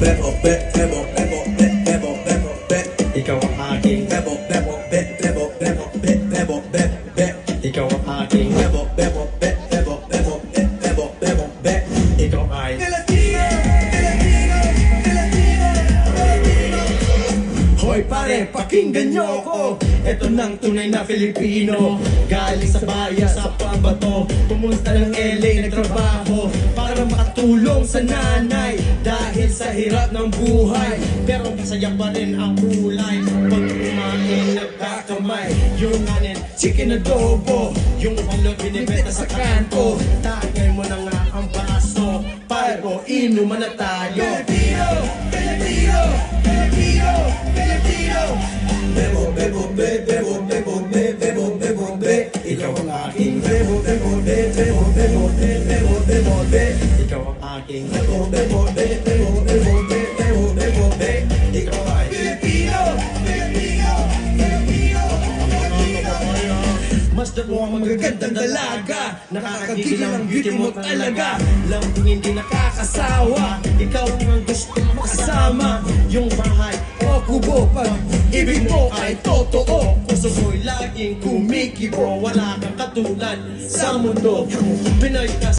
bebo, bebo, bebo, bebo, bebo, be. Ikaw ang aking Bebo, bebo, bebo, bebo, bebo, be, be. Ikaw ang aking Bebo, bebo, bebo, bebo, bebo, bebo, be. Ikaw ay Hoy pare, pakinggan nyo ako. Ito nang tunay na Filipino. Galing sa bayan sa pambato, pumunta ng LA nagtrabaho para makatulong sa nanay dahil sa hirap ng buhay. Pero masaya pa rin ang kulay pag kumain nagkakamay. Yung anin, chicken adobo, yung balot binibenta sa kanto. Tagay mo na nga ang baso, paro inuman na tayo. Filipino, Filipino, Filipino, Filipino. Bebo, bebo, be, bebo, bebo, be, bebo, bebo, be. Ikaw ang aking Bebo, bebo, be, bebo, bebo, be, bebo, bebo, be. ikaw ang aking Bebo, bebo, be, bebo, bebo, be, bebo, bebo, be. Ikaw ay Filipino, Filipino, Filipino, Filipino. Masdan mo ang magagandang dalaga, nakakagigil ang beauty mo talaga. Lambing hindi nakakasawa, ikaw ang gusto makasama. Yung bahay o kubo, pag ibig mo ay totoo. Puso mo'y laging kumikibo, wala kang katulad sa mundo. Pinoy ka